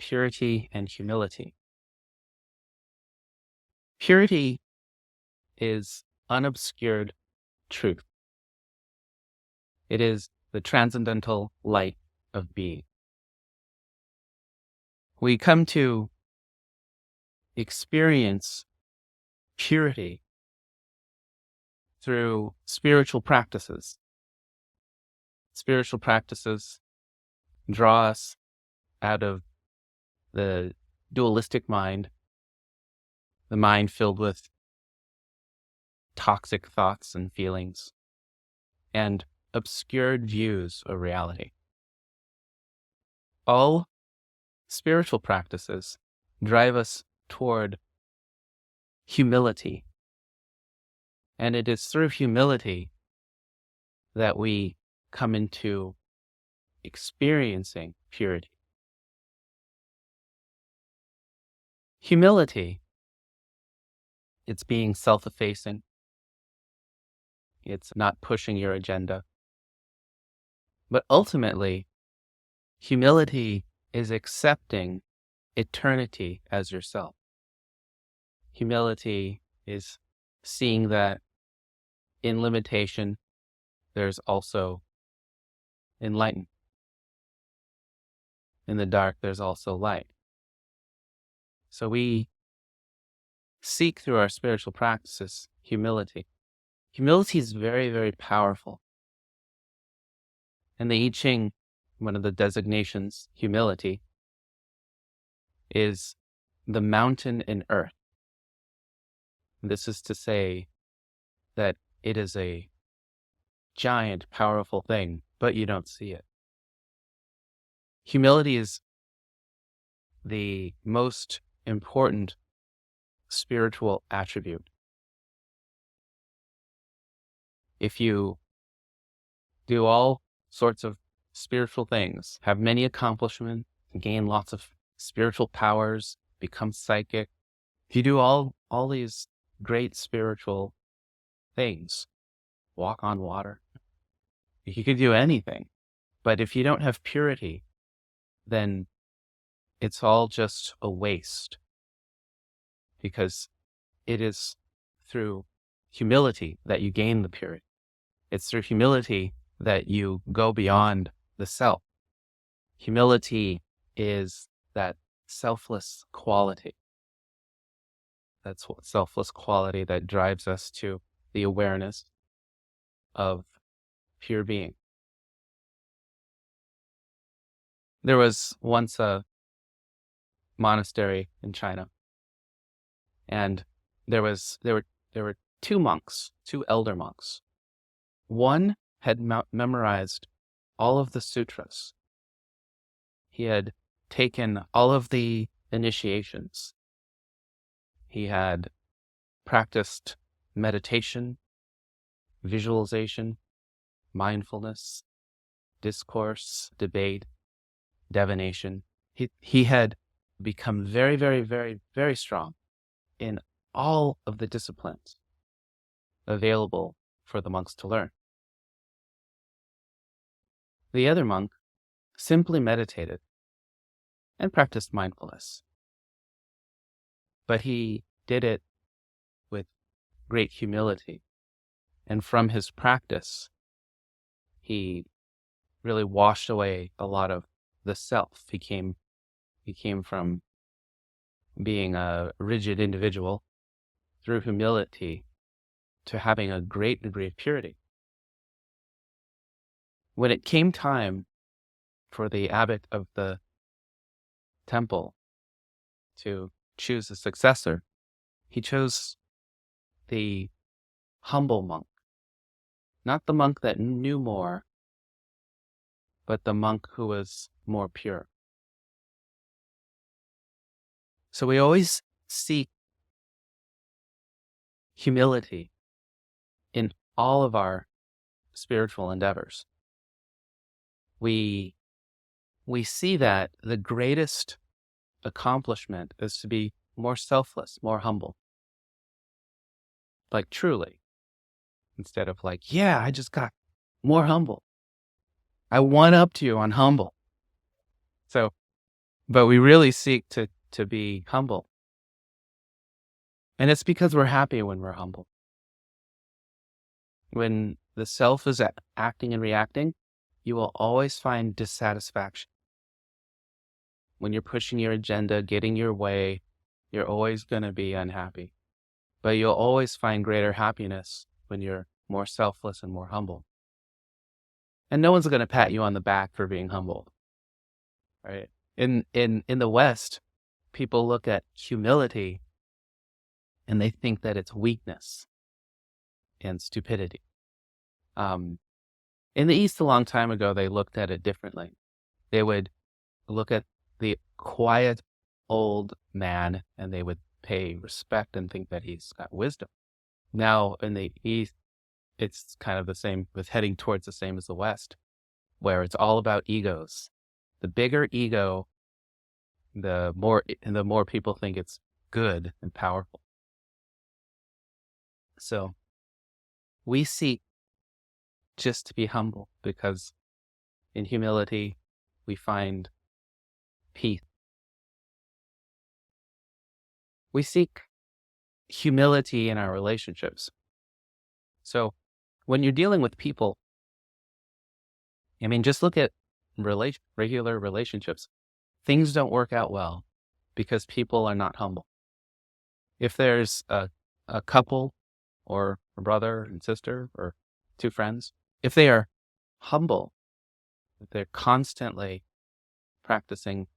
purity and humility. Purity is unobscured truth. It is the transcendental light of being. We come to experience purity through spiritual practices. Spiritual practices draw us out of the dualistic mind, the mind filled with toxic thoughts and feelings, and obscured views of reality. All spiritual practices drive us toward humility, and it is through humility that we come into experiencing purity. Humility, it's being self-effacing. It's not pushing your agenda. But ultimately, humility is accepting eternity as yourself. Humility is seeing that in limitation, there's also enlightenment. In the dark, there's also light. So we seek through our spiritual practices humility. Humility is very, very powerful. In the I Ching, one of the designations, humility, is the mountain in earth. This is to say that it is a giant, powerful thing, but you don't see it. Humility is the most important spiritual attribute. If you do all sorts of spiritual things, have many accomplishments, gain lots of spiritual powers, become psychic, if you do all these great spiritual things, walk on water, you could do anything. But if you don't have purity, then it's all just a waste, because it is through humility that you gain the purity. It's through humility that you go beyond the self. Humility is that selfless quality. That's what selfless quality that drives us to the awareness of pure being. There was once a monastery in China, and there were two monks, two elder monks. One had memorized all of the sutras. He had taken all of the initiations. He had practiced meditation, visualization, mindfulness, discourse, debate, divination. He had become very, very, very, very strong in all of the disciplines available for the monks to learn. The other monk simply meditated and practiced mindfulness, but he did it with great humility, and from his practice, he really washed away a lot of the self. He came from being a rigid individual through humility to having a great degree of purity. When it came time for the abbot of the temple to choose a successor, he chose the humble monk, not the monk that knew more, but the monk who was more pure. So we always seek humility in all of our spiritual endeavors. We see that the greatest accomplishment is to be more selfless, more humble. Like truly. Instead of like, yeah, I just got more humble. I one up to you on humble. So But we really seek to be humble. And it's because we're happy when we're humble. When the self is acting and reacting, you will always find dissatisfaction. When you're pushing your agenda, getting your way, you're always going to be unhappy. But you'll always find greater happiness when you're more selfless and more humble. And no one's going to pat you on the back for being humble, right? In the West, people look at humility and they think that it's weakness and stupidity. In the East, a long time ago, they looked at it differently. They would look at the quiet old man and they would pay respect and think that he's got wisdom. Now, in the East, it's kind of the same, with heading towards the same as the West, where it's all about egos. The bigger ego, the more people think it's good and powerful. So we seek just to be humble because in humility, we find peace. We seek humility in our relationships. So when you're dealing with people, I mean, just look at regular relationships. Things don't work out well because people are not humble. If there's a couple or a brother and sister or two friends, if they are humble, if they're constantly practicing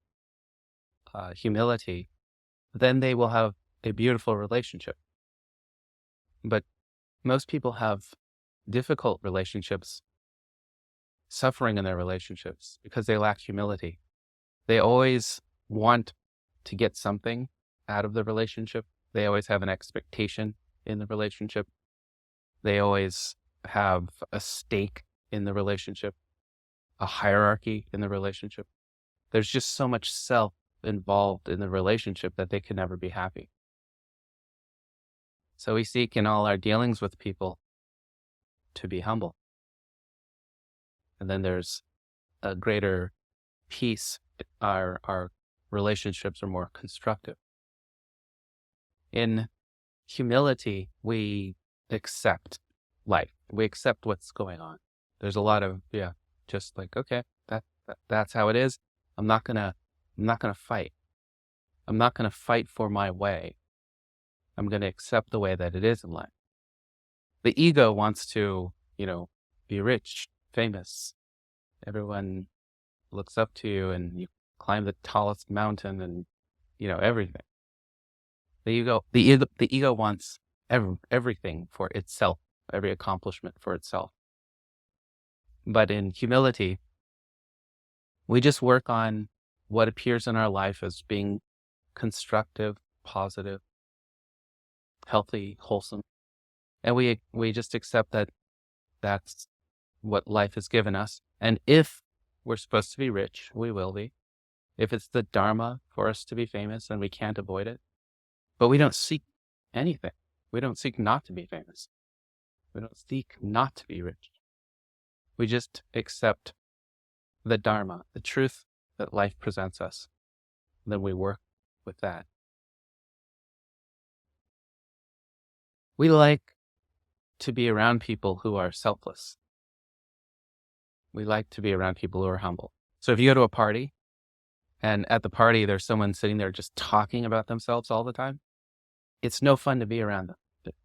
humility, then they will have a beautiful relationship. But most people have difficult relationships, suffering in their relationships because they lack humility. They always want to get something out of the relationship. They always have an expectation in the relationship. They always have a stake in the relationship, a hierarchy in the relationship. There's just so much self involved in the relationship that they can never be happy. So we seek in all our dealings with people to be humble. And then there's a greater peace. Our relationships are more constructive. In humility, we accept life. We accept what's going on. There's a lot of, just like, okay, that's how it is. I'm not gonna fight. I'm not gonna fight for my way. I'm gonna accept the way that it is in life. The ego wants to, be rich, famous. Everyone looks up to you and you climb the tallest mountain and, everything. The ego wants everything for itself, every accomplishment for itself. But in humility, we just work on what appears in our life as being constructive, positive, healthy, wholesome. And we just accept that that's what life has given us. And if we're supposed to be rich, we will be. If it's the Dharma for us to be famous, then we can't avoid it. But we don't seek anything. We don't seek not to be famous. We don't seek not to be rich. We just accept the Dharma, the truth that life presents us. Then we work with that. We like to be around people who are selfless. We like to be around people who are humble. So if you go to a party and at the party there's someone sitting there just talking about themselves all the time, it's no fun to be around them.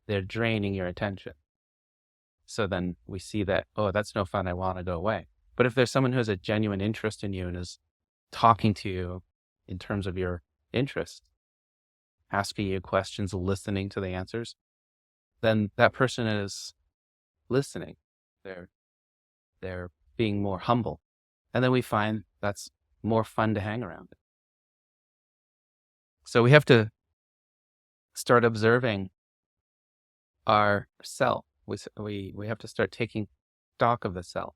They're draining your attention. So then we see that, oh, that's no fun. I want to go away. But if there's someone who has a genuine interest in you and is talking to you in terms of your interest, asking you questions, listening to the answers, then that person is listening. They're being more humble. And then we find that's more fun to hang around. So we have to start observing our self. We have to start taking stock of the self.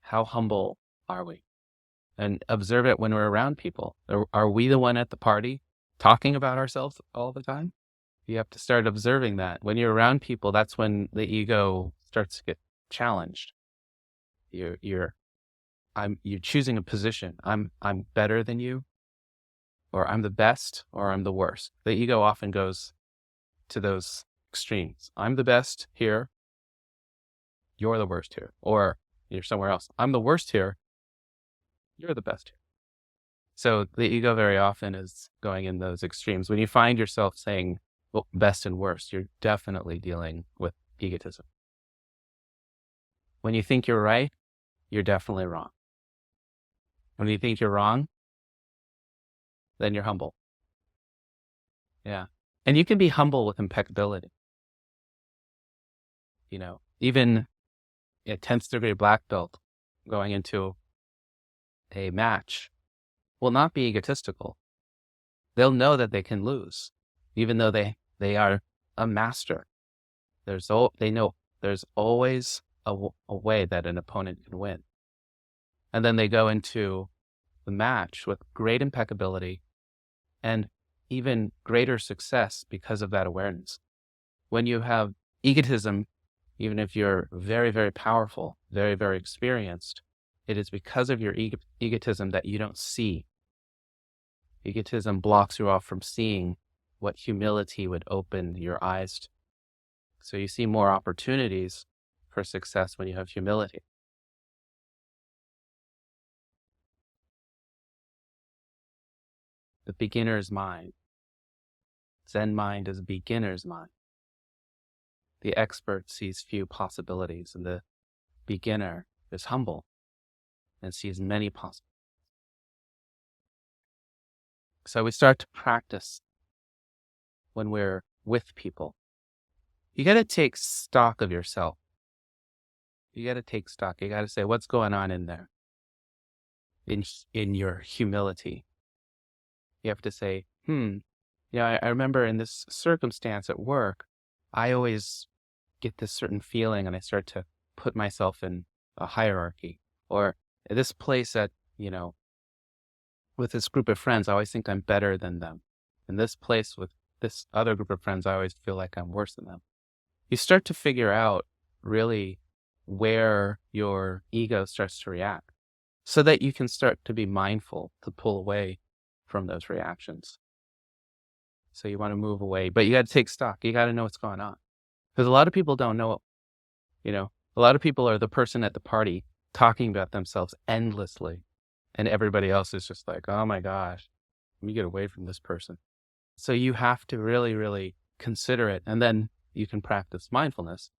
How humble are we? And observe it when we're around people. Are we the one at the party talking about ourselves all the time? You have to start observing that. When you're around people, that's when the ego starts to get challenged. You're choosing a position. I'm better than you. or I'm the best, or I'm the worst. The ego often goes to those extremes. I'm the best here, you're the worst here. Or you're somewhere else. I'm the worst here, you're the best here. So the ego very often is going in those extremes. When you find yourself saying, well, best and worst, you're definitely dealing with egotism. When you think you're right, you're definitely wrong. When you think you're wrong, then you're humble. Yeah. And you can be humble with impeccability. Even a 10th degree black belt going into a match will not be egotistical. They'll know that they can lose, even though they are a master. They know there's always a way that an opponent can win. And then they go into the match with great impeccability and even greater success because of that awareness. When you have egotism, even if you're very, very powerful, very, very experienced, it is because of your egotism that you don't see. Egotism blocks you off from seeing what humility would open your eyes to. So you see more opportunities for success when you have humility. The beginner's mind. Zen mind is a beginner's mind. The expert sees few possibilities, and the beginner is humble and sees many possibilities. So we start to practice when we're with people. You got to take stock of yourself. You got to take stock. You got to say, what's going on in there? In your humility. You have to say, I remember in this circumstance at work, I always get this certain feeling and I start to put myself in a hierarchy. Or this place that, with this group of friends, I always think I'm better than them. In this place with this other group of friends, I always feel like I'm worse than them. You start to figure out really where your ego starts to react so that you can start to be mindful to pull away from those reactions. So you want to move away, but you got to take stock. You got to know what's going on. Because a lot of people don't know, a lot of people are the person at the party talking about themselves endlessly. And everybody else is just like, oh my gosh, let me get away from this person. So you have to really, really consider it. And then you can practice mindfulness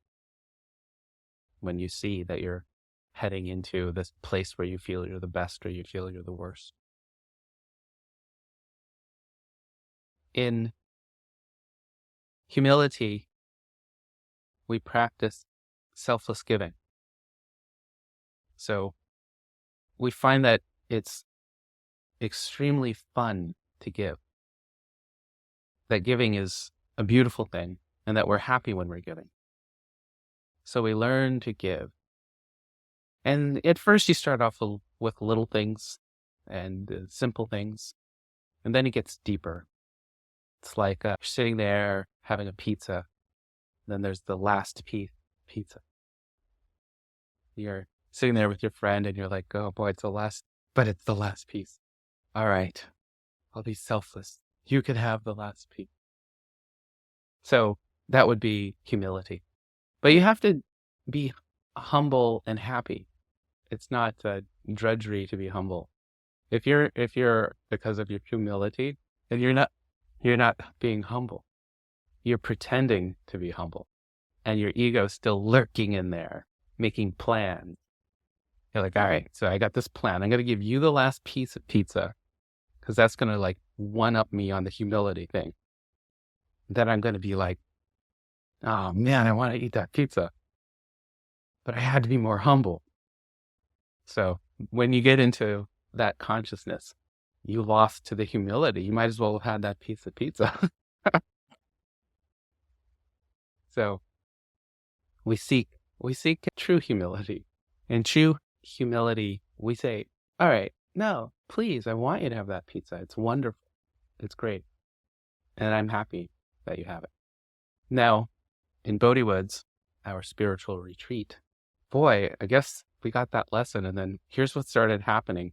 when you see that you're heading into this place where you feel you're the best or you feel you're the worst. In humility, we practice selfless giving. So we find that it's extremely fun to give. That giving is a beautiful thing and that we're happy when we're giving. So we learn to give. And at first you start off with little things and simple things, and then it gets deeper. It's like you're sitting there having a pizza, then there's the last pizza. You're sitting there with your friend and you're like, oh boy, it's the last piece. All right, I'll be selfless. You can have the last piece. So that would be humility. But you have to be humble and happy. It's not drudgery to be humble. If you're because of your humility, then you're not being humble. You're pretending to be humble, and your ego's still lurking in there, making plans. You're like, all right, so I got this plan. I'm going to give you the last piece of pizza because that's going to like one up me on the humility thing. Then I'm going to be like, oh man, I want to eat that pizza, but I had to be more humble. So when you get into that consciousness, you lost to the humility. You might as well have had that piece of pizza. So we seek true humility. In true humility, we say, all right, no, please, I want you to have that pizza. It's wonderful. It's great. And I'm happy that you have it. Now, in Bodhi Woods, our spiritual retreat, boy, I guess we got that lesson. And then here's what started happening.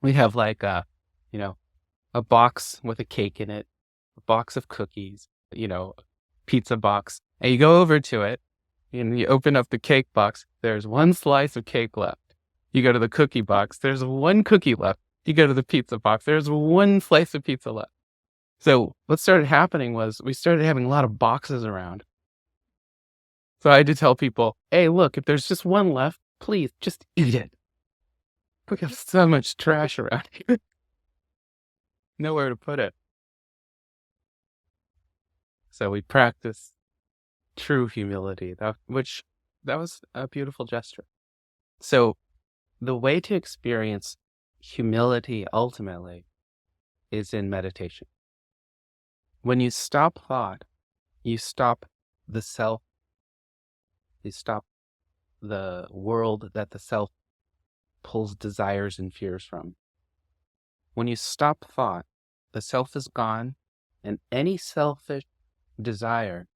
We have like, a box with a cake in it, a box of cookies, pizza box, and you go over to it and you open up the cake box. There's one slice of cake left. You go to the cookie box. There's one cookie left. You go to the pizza box. There's one slice of pizza left. So what started happening was we started having a lot of boxes around. So I had to tell people, hey, look, if there's just one left, please just eat it. We have so much trash around here. Nowhere to put it. So we practice true humility, that was a beautiful gesture. So the way to experience humility ultimately is in meditation. When you stop thought, you stop the self, you stop the world that the self pulls desires and fears from. When you stop thought, the self is gone, and any selfish desire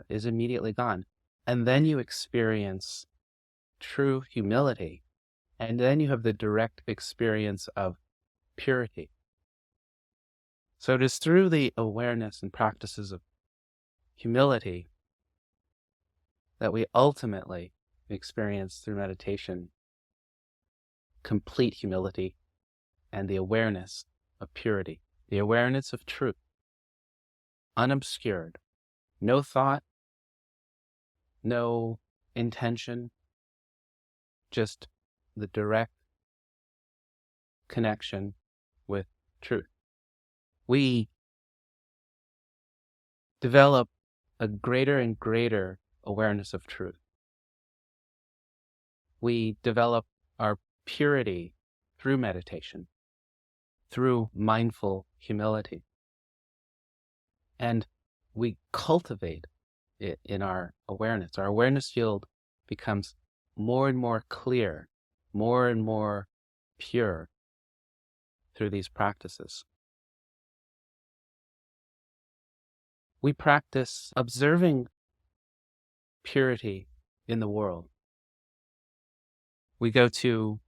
is immediately gone. And then you experience true humility, and then you have the direct experience of purity. So it is through the awareness and practices of humility that we ultimately experience through meditation complete humility and the awareness of purity, the awareness of truth, unobscured, no thought, no intention, just the direct connection with truth. We develop a greater and greater awareness of truth. We develop our purity through meditation, through mindful humility. And we cultivate it in our awareness. Our awareness field becomes more and more clear, more and more pure through these practices. We practice observing purity in the world. We go to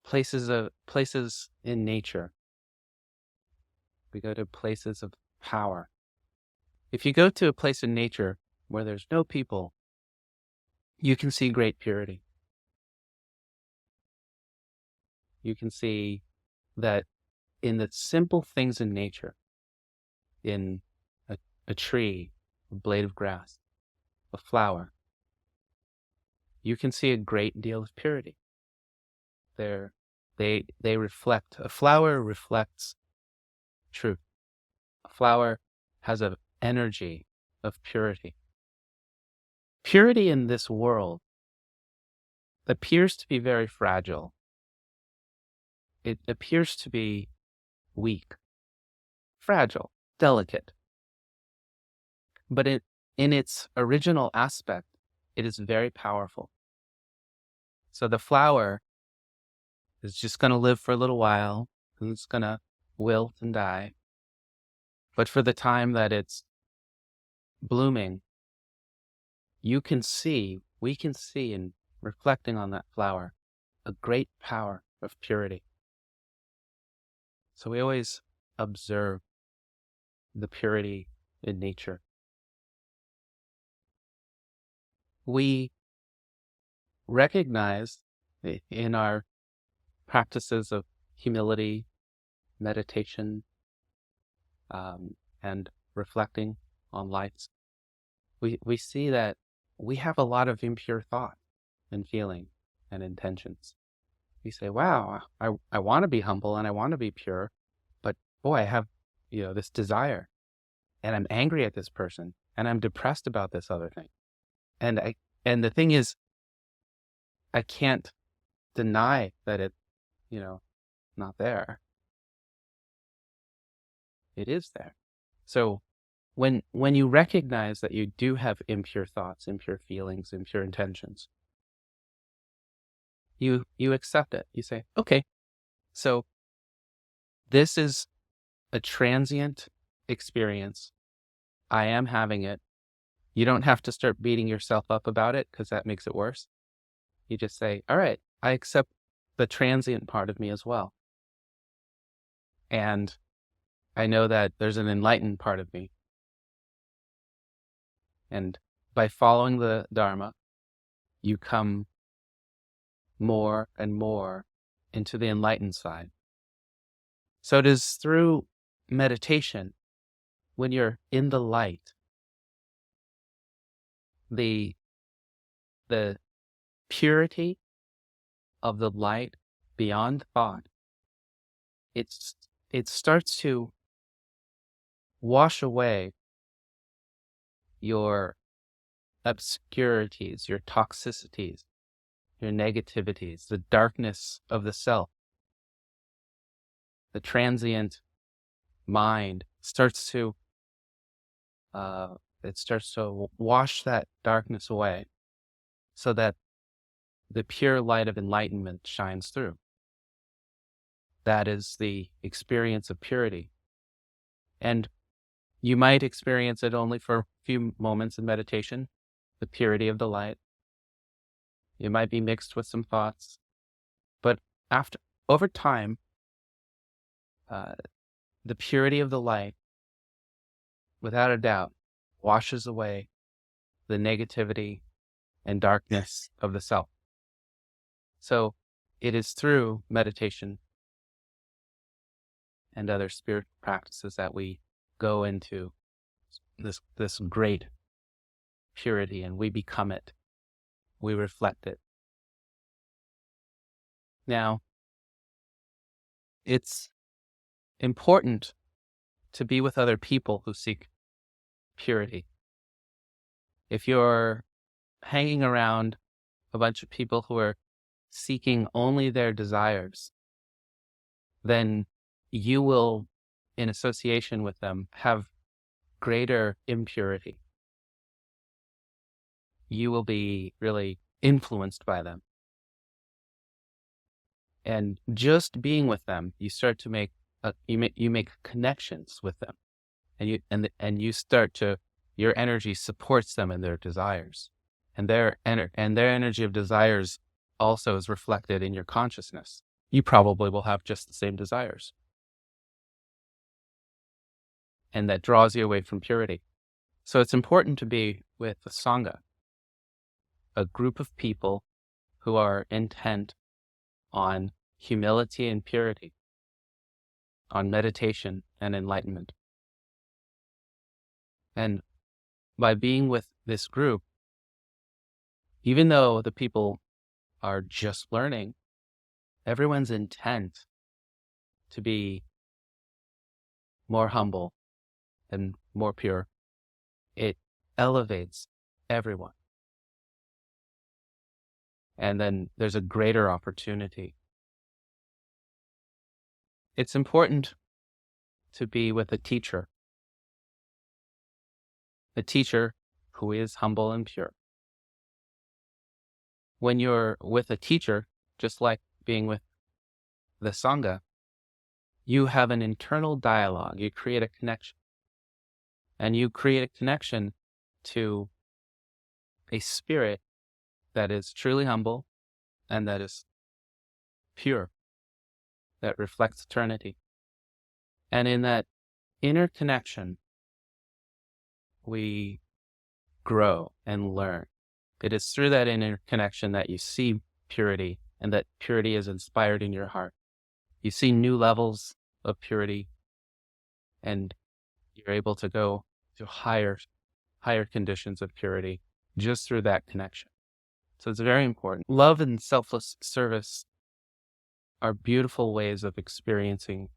places in nature. We go to places of power. If you go to a place in nature where there's no people, you can see great purity. You can see that in the simple things in nature, in a tree, a blade of grass, a flower, you can see a great deal of purity. They reflect, a flower reflects truth. A flower has an energy of purity. Purity in this world appears to be very fragile. It appears to be weak, fragile, delicate. But in its original aspect, it is very powerful. So the flower is just going to live for a little while, and it's going to wilt and die. But for the time that it's blooming, we can see in reflecting on that flower, a great power of purity. So we always observe the purity in nature. We recognize in our practices of humility, meditation, and reflecting on life, we see that we have a lot of impure thought and feeling and intentions. We say, wow, I want to be humble and I want to be pure, but boy, I have this desire, and I'm angry at this person, and I'm depressed about this other thing. And the thing is, I can't deny that it's not there. It is there. So when you recognize that you do have impure thoughts, impure feelings, impure intentions, you accept it. You say, okay, so this is a transient experience. I am having it. You don't have to start beating yourself up about it, because that makes it worse. You just say, all right, I accept the transient part of me as well. And I know that there's an enlightened part of me. And by following the Dharma, you come more and more into the enlightened side. So it is through meditation, when you're in the light, the purity of the light beyond thought, it starts to wash away your obscurities, your toxicities, your negativities, the darkness of the self. The transient mind starts to wash that darkness away, so that the pure light of enlightenment shines through. That is the experience of purity. And you might experience it only for a few moments in meditation, the purity of the light. It might be mixed with some thoughts, but over time, the purity of the light, without a doubt, washes away the negativity and darkness of the self. So it is through meditation and other spiritual practices that we go into this great purity, and we become it. We reflect it. Now, it's important to be with other people who seek purity. If you're hanging around a bunch of people who are seeking only their desires, then you will, in association with them, have greater impurity. You will be really influenced by them. And just being with them, you start to make you make connections with them, and you start to, your energy supports them in their desires, and their energy of desires also is reflected in your consciousness. You probably will have just the same desires, and that draws you away from purity. So it's important to be with a sangha, a group of people who are intent on humility and purity, on meditation and enlightenment. And by being with this group, even though the people are just learning, everyone's intent to be more humble and more pure. It elevates everyone. And then there's a greater opportunity. It's important to be with a teacher who is humble and pure. When you're with a teacher, just like being with the Sangha, you have an internal dialogue. You create a connection. And you create a connection to a spirit that is truly humble and that is pure, that reflects eternity. And in that inner connection, we grow and learn. It is through that inner connection that you see purity, and that purity is inspired in your heart. You see new levels of purity, and you're able to go to higher conditions of purity just through that connection. So it's very important. Love and selfless service are beautiful ways of experiencing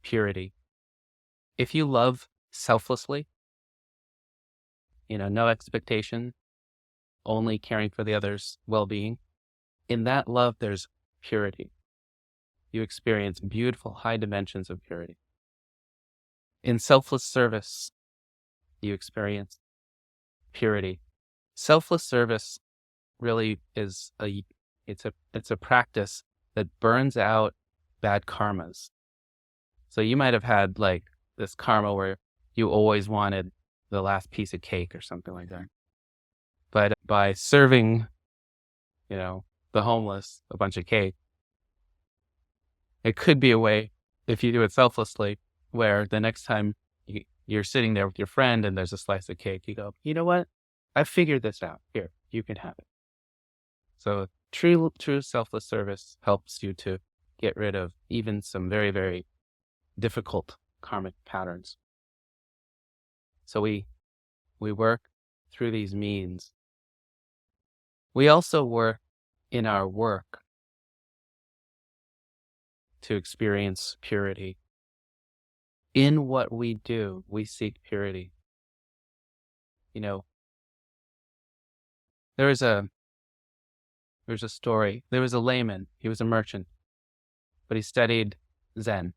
purity. If you love selflessly, no expectation, only caring for the other's well-being, in that love, there's purity. You experience beautiful high dimensions of purity. In selfless service, you experience purity. Selfless service really is it's a practice that burns out bad karmas. So you might have had like this karma where you always wanted the last piece of cake or something like that. But by serving, the homeless a bunch of cake, it could be a way if you do it selflessly, where the next time you're sitting there with your friend and there's a slice of cake, you go, you know what? I figured this out. Here, you can have it. So true selfless service helps you to get rid of even some very, very difficult karmic patterns. So we work through these means. We also work in our work to experience purity. In what we do, we seek purity. You know, there's a story. There was a layman. He was a merchant, but he studied Zen.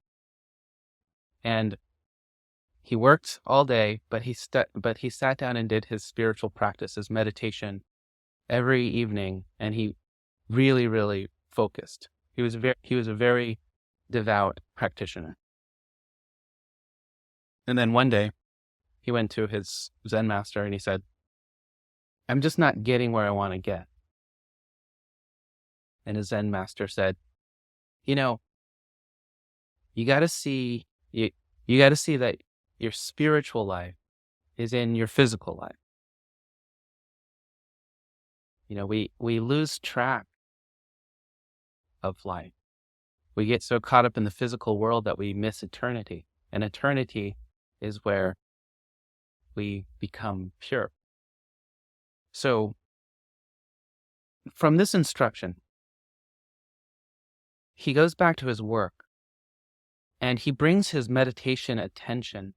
And he worked all day, but he sat down and did his spiritual practice, his meditation every evening, and he really, really focused. He was a very devout practitioner. And then one day, he went to his Zen master and he said, I'm just not getting where I want to get. And his Zen master said, you know, you got to see that your spiritual life is in your physical life. You know, we lose track of life. We get so caught up in the physical world that we miss eternity. And eternity is where we become pure. So from this instruction, he goes back to his work and he brings his meditation attention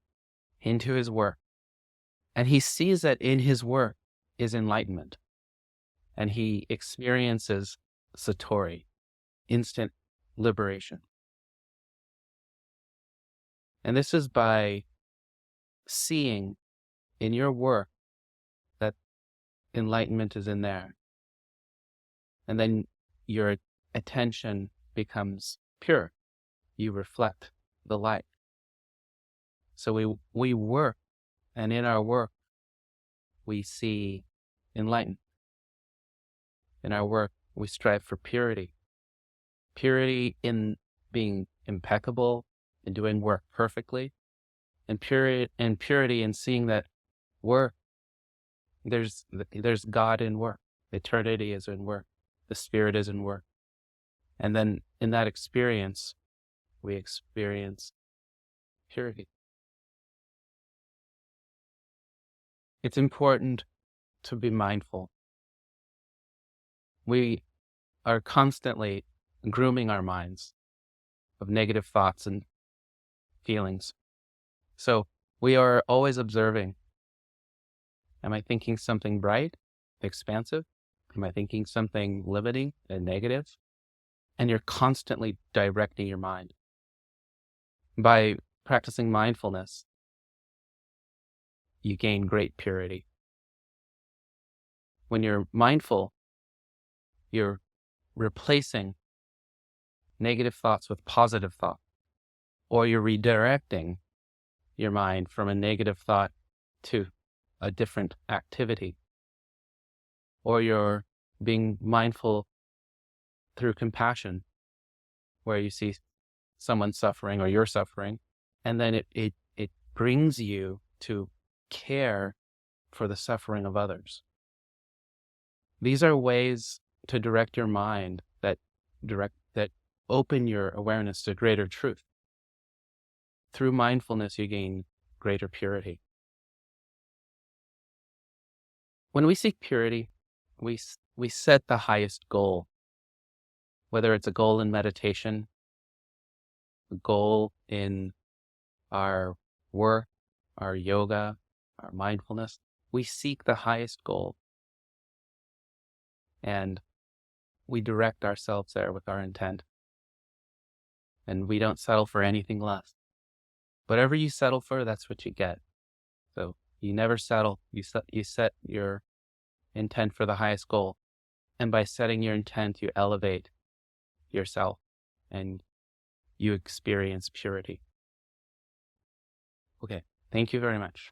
into his work. And he sees that in his work is enlightenment. And he experiences Satori, instant liberation. And this is by seeing in your work that enlightenment is in there. And then your attention becomes pure. You reflect the light. So we work, and in our work, we see enlightenment. In our work, we strive for purity. Purity in being impeccable, in doing work perfectly, and purity in seeing that work, there's God in work. Eternity is in work. The Spirit is in work. And then in that experience, we experience purity. It's important to be mindful. We are constantly grooming our minds of negative thoughts and feelings. So we are always observing. Am I thinking something bright, expansive? Am I thinking something limiting and negative? And you're constantly directing your mind. By practicing mindfulness, you gain great purity. When you're mindful, you're replacing negative thoughts with positive thought, or you're redirecting your mind from a negative thought to a different activity, or you're being mindful through compassion, where you see someone suffering or you're suffering, and then it brings you to care for the suffering of others. These are ways to direct your mind that open your awareness to greater truth. Through mindfulness, you gain greater purity. When we seek purity, we set the highest goal, whether it's a goal in meditation, a goal in our work, our yoga, our mindfulness. We seek the highest goal, and we direct ourselves there with our intent. And we don't settle for anything less. Whatever you settle for, that's what you get. So you never settle. You set your intent for the highest goal. And by setting your intent, you elevate yourself and you experience purity. Okay, thank you very much.